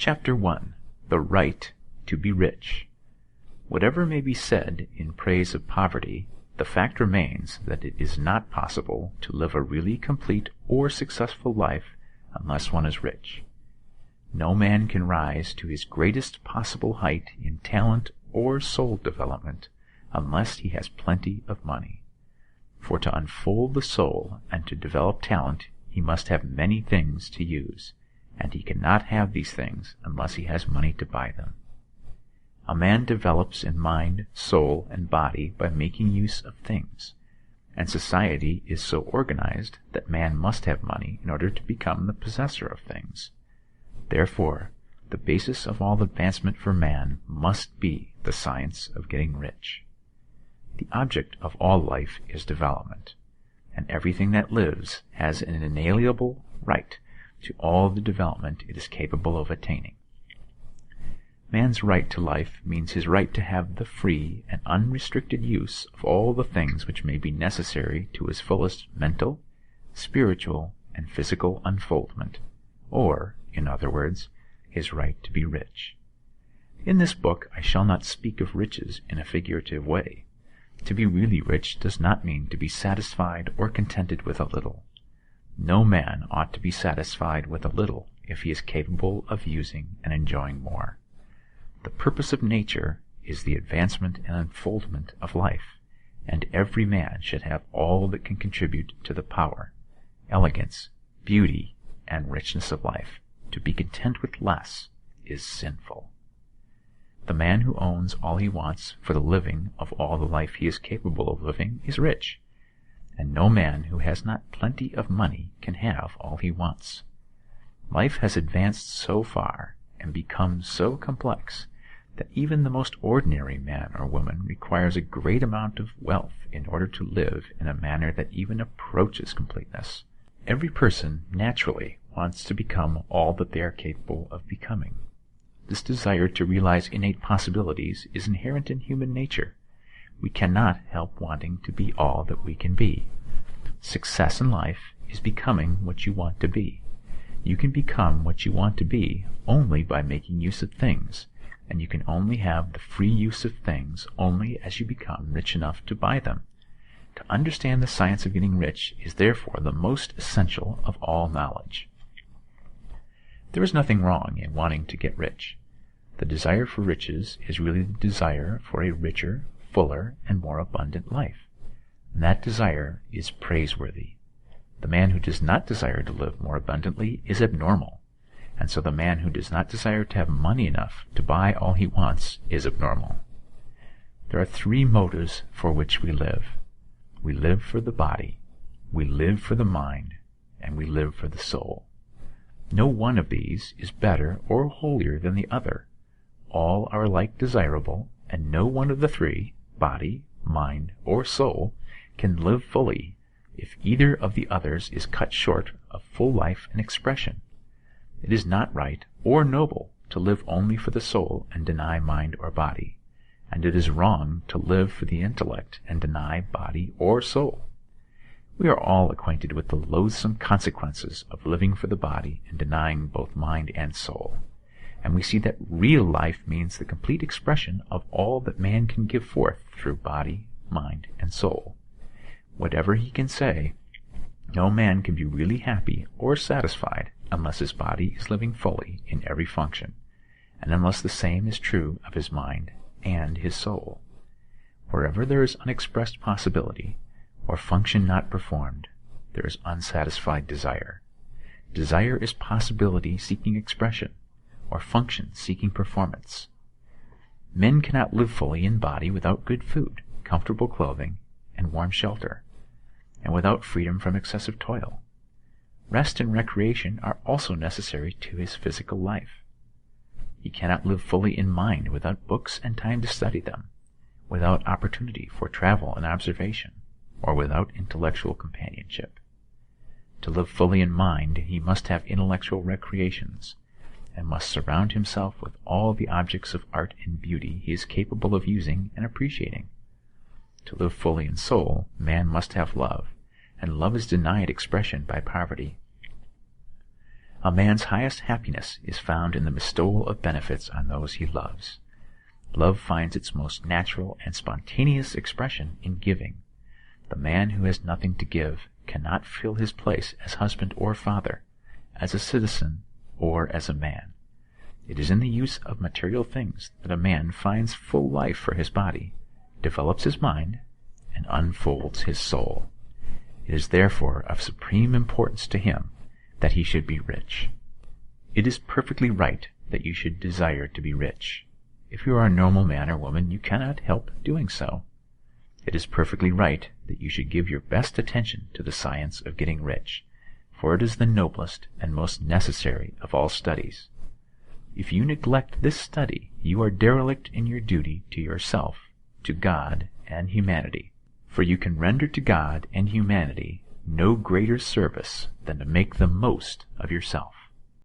Chapter 1. The Right to be Rich. Whatever may be said in praise of poverty, the fact remains that it is not possible to live a really complete or successful life unless one is rich. No man can rise to his greatest possible height in talent or soul development unless he has plenty of money. For to unfold the soul and to develop talent, he must have many things to use, and he cannot have these things unless he has money to buy them. A man develops in mind, soul, and body by making use of things, and society is so organized that man must have money in order to become the possessor of things. Therefore, the basis of all advancement for man must be the science of getting rich. The object of all life is development, and everything that lives has an inalienable right to all the development it is capable of attaining. Man's right to life means his right to have the free and unrestricted use of all the things which may be necessary to his fullest mental, spiritual, and physical unfoldment, or, in other words, his right to be rich. In this book I shall not speak of riches in a figurative way. To be really rich does not mean to be satisfied or contented with a little. No man ought to be satisfied with a little if he is capable of using and enjoying more. The purpose of nature is the advancement and unfoldment of life, and every man should have all that can contribute to the power, elegance, beauty, and richness of life. To be content with less is sinful. The man who owns all he wants for the living of all the life he is capable of living is rich, and no man who has not plenty of money can have all he wants. Life has advanced so far and become so complex that even the most ordinary man or woman requires a great amount of wealth in order to live in a manner that even approaches completeness. Every person naturally wants to become all that they are capable of becoming. This desire to realize innate possibilities is inherent in human nature. We cannot help wanting to be all that we can be. Success in life is becoming what you want to be. You can become what you want to be only by making use of things, and you can only have the free use of things only as you become rich enough to buy them. To understand the science of getting rich is therefore the most essential of all knowledge. There is nothing wrong in wanting to get rich. The desire for riches is really the desire for a richer, fuller, and more abundant life, and that desire is praiseworthy. The man who does not desire to live more abundantly is abnormal, and so the man who does not desire to have money enough to buy all he wants is abnormal. There are three motives for which we live. We live for the body, we live for the mind, and we live for the soul. No one of these is better or holier than the other. All are alike desirable, and no one of the three, body, mind, or soul, can live fully if either of the others is cut short of full life and expression. It is not right or noble to live only for the soul and deny mind or body, and it is wrong to live for the intellect and deny body or soul. We are all acquainted with the loathsome consequences of living for the body and denying both mind and soul, and we see that real life means the complete expression of all that man can give forth through body, mind, and soul. Whatever he can say, no man can be really happy or satisfied unless his body is living fully in every function, and unless the same is true of his mind and his soul. Wherever there is unexpressed possibility, or function not performed, there is unsatisfied desire. Desire is possibility seeking expression, or function seeking performance. Men cannot live fully in body without good food, comfortable clothing, and warm shelter, and without freedom from excessive toil. Rest and recreation are also necessary to his physical life. He cannot live fully in mind without books and time to study them, without opportunity for travel and observation, or without intellectual companionship. To live fully in mind, he must have intellectual recreations, and must surround himself with all the objects of art and beauty he is capable of using and appreciating. To live fully in soul, man must have love, and love is denied expression by poverty. A man's highest happiness is found in the bestowal of benefits on those he loves. Love finds its most natural and spontaneous expression in giving. The man who has nothing to give cannot fill his place as husband or father, as a citizen or as a man. It is in the use of material things that a man finds full life for his body, develops his mind, and unfolds his soul. It is therefore of supreme importance to him that he should be rich. It is perfectly right that you should desire to be rich. If you are a normal man or woman, you cannot help doing so. It is perfectly right that you should give your best attention to the science of getting rich, for it is the noblest and most necessary of all studies. If you neglect this study, you are derelict in your duty to yourself, to God, and humanity, for you can render to God and humanity no greater service than to make the most of yourself.